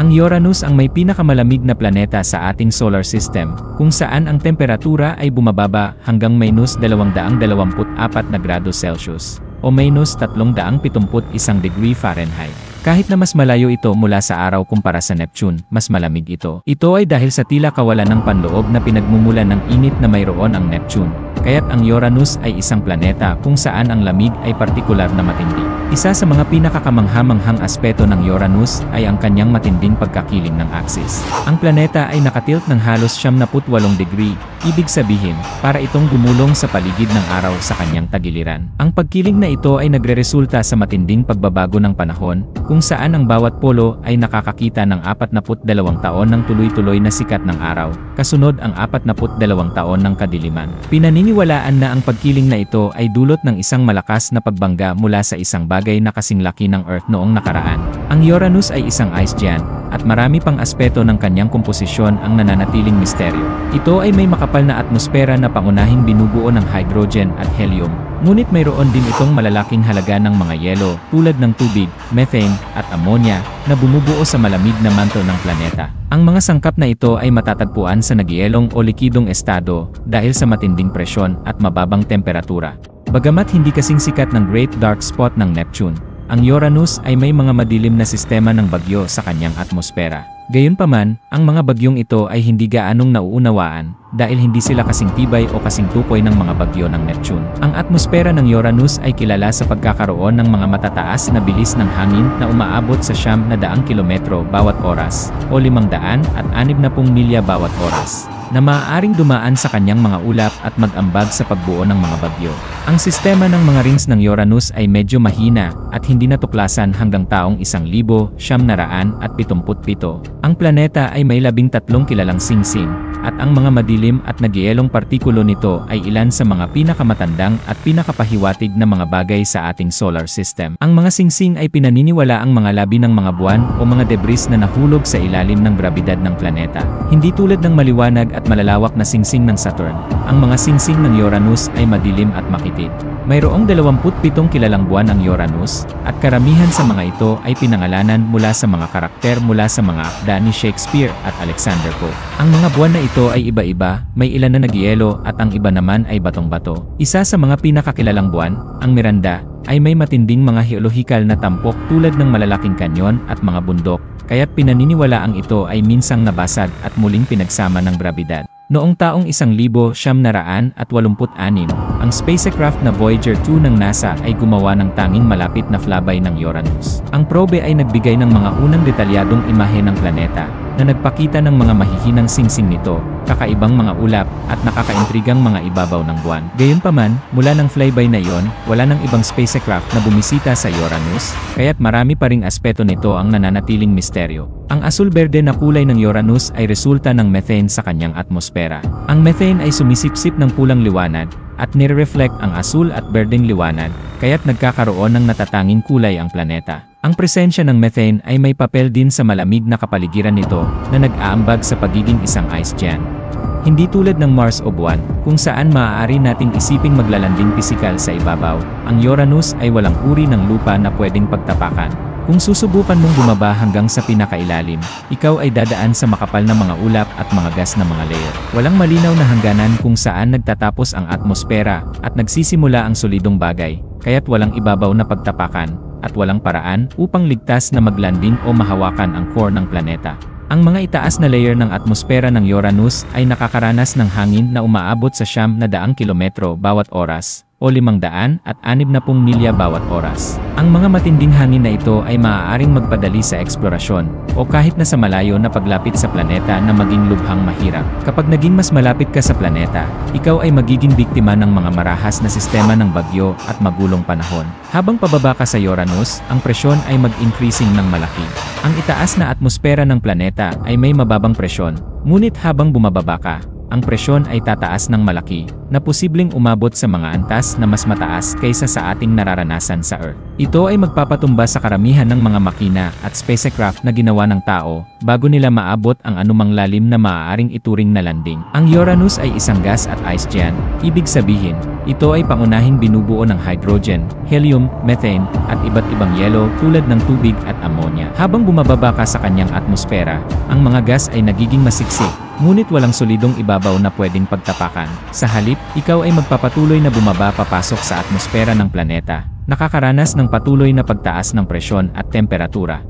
Ang Uranus ang may pinakamalamig na planeta sa ating solar system, kung saan ang temperatura ay bumababa hanggang -224 na grado Celsius o -371 degree Fahrenheit. Kahit na mas malayo ito mula sa araw kumpara sa Neptune, mas malamig ito. Ito ay dahil sa tila kawalan ng panloob na pinagmumulan ng init na mayroon ang Neptune. Kaya't ang Uranus ay isang planeta kung saan ang lamig ay partikular na matindi. Isa sa mga pinakakamangha-manghang aspeto ng Uranus ay ang kanyang matinding pagkakiling ng axis. Ang planeta ay nakatilt ng halos 78 degree, ibig sabihin, para itong gumulong sa paligid ng araw sa kanyang tagiliran. Ang pagkiling na ito ay nagreresulta sa matinding pagbabago ng panahon, kung saan ang bawat polo ay nakakakita ng 42 taon ng tuloy-tuloy na sikat ng araw, kasunod ang 42 taon ng kadiliman. Pinaniniwalaan na ang pagkiling na ito ay dulot ng isang malakas na pagbangga mula sa isang bagay na kasing laki ng Earth noong nakaraan. Ang Uranus ay isang ice giant, at marami pang aspeto ng kanyang komposisyon ang nananatiling misteryo. Ito ay may makapal na atmosfera na pangunahing binubuo ng hydrogen at helium. Ngunit mayroon din itong malalaking halaga ng mga yelo, tulad ng tubig, methane, at ammonia, na bumubuo sa malamig na mantle ng planeta. Ang mga sangkap na ito ay matatagpuan sa nagyelong o likidong estado dahil sa matinding presyon at mababang temperatura. Bagamat hindi kasing sikat ng Great Dark Spot ng Neptune, ang Uranus ay may mga madilim na sistema ng bagyo sa kanyang atmosfera. Gayunpaman, ang mga bagyong ito ay hindi gaanong nauunawaan dahil hindi sila kasing tibay o kasing tukoy ng mga bagyo ng Neptune. Ang atmosfera ng Uranus ay kilala sa pagkakaroon ng mga matataas na bilis ng hangin na umaabot sa 900 kilometro bawat oras o 560 milya bawat oras, na maaaring dumaan sa kanyang mga ulap at mag-ambag sa pagbuo ng mga bagyo. Ang sistema ng mga rings ng Uranus ay medyo mahina at hindi natuklasan hanggang taong 1977. Ang planeta ay may 13 kilalang singsing, at ang mga madilim at nagyelong partikulo nito ay ilan sa mga pinakamatandang at pinakapahiwatig na mga bagay sa ating solar system. Ang mga singsing ay pinaniniwala ang mga labi ng mga buwan o mga debris na nahulog sa ilalim ng grabidad ng planeta. Hindi tulad ng maliwanag at malalawak na singsing ng Saturn, ang mga singsing ng Uranus ay madilim at makitid. Mayroong 27 kilalang buwan ang Uranus, at karamihan sa mga ito ay pinangalanan mula sa mga karakter mula sa mga akda ni Shakespeare at Alexander Pope. Ang mga buwan na ito ay iba-iba, may ilan na nagyelo at ang iba naman ay batong-bato. Isa sa mga pinakakilalang buwan, ang Miranda, ay may matinding mga geolohikal na tampok tulad ng malalaking kanyon at mga bundok, kaya't pinaniniwalaang ito ay minsang nabasag at muling pinagsama ng grabidad. Noong taong 1986, ang spacecraft na Voyager 2 ng NASA ay gumawa ng tanging malapit na flybay ng Uranus. Ang probe ay nagbigay ng mga unang detalyadong imahe ng planeta, na nagpakita ng mga mahihinang singsing nito, kakaibang mga ulap, at nakakaintrigang mga ibabaw ng buwan. Gayunpaman, mula ng flyby na iyon, wala nang ibang spacecraft na bumisita sa Uranus, kaya't marami pa ring aspeto nito ang nananatiling misteryo. Ang asul-berde na kulay ng Uranus ay resulta ng methane sa kanyang atmosfera. Ang methane ay sumisipsip ng pulang liwanag, at nire-reflect ang asul at berdeng liwanag, kaya't nagkakaroon ng natatanging kulay ang planeta. Ang presensya ng methane ay may papel din sa malamig na kapaligiran nito na nag-aambag sa pagiging isang ice giant. Hindi tulad ng Mars o buwan, kung saan maaari nating isiping maglalanding pisikal sa ibabaw, ang Uranus ay walang uri ng lupa na pwedeng pagtapakan. Kung susubukan mong bumaba hanggang sa pinakailalim, ikaw ay dadaan sa makapal na mga ulap at mga gas na mga layer. Walang malinaw na hangganan kung saan nagtatapos ang atmosfera at nagsisimula ang solidong bagay, kaya't walang ibabaw na pagtapakan, at walang paraan upang ligtas na maglanding o mahawakan ang core ng planeta. Ang mga itaas na layer ng atmosfera ng Uranus ay nakakaranas ng hangin na umaabot sa 900 kilometro bawat oras, o 560 milya bawat oras. Ang mga matinding hangin na ito ay maaaring magpadali sa eksplorasyon, o kahit na sa malayo na paglapit sa planeta na maging lubhang mahirap. Kapag naging mas malapit ka sa planeta, ikaw ay magiging biktima ng mga marahas na sistema ng bagyo at magulong panahon. Habang pababa ka sa Uranus, ang presyon ay mag-increasing ng malaki. Ang itaas na atmosfera ng planeta ay may mababang presyon, ngunit habang bumababa ka, ang presyon ay tataas ng malaki, na posibleng umabot sa mga antas na mas mataas kaysa sa ating nararanasan sa Earth. Ito ay magpapatumba sa karamihan ng mga makina at spacecraft na ginawa ng tao bago nila maabot ang anumang lalim na maaaring ituring na landing. Ang Uranus ay isang gas at ice giant, ibig sabihin, ito ay pangunahing binubuo ng hydrogen, helium, methane, at iba't ibang yelo tulad ng tubig at ammonia. Habang bumababa ka sa kanyang atmosfera, ang mga gas ay nagiging masiksik, ngunit walang solidong ibabaw na pwedeng pagtapakan. Sa halip, ikaw ay magpapatuloy na bumaba papasok sa atmosfera ng planeta, nakakaranas ng patuloy na pagtaas ng presyon at temperatura.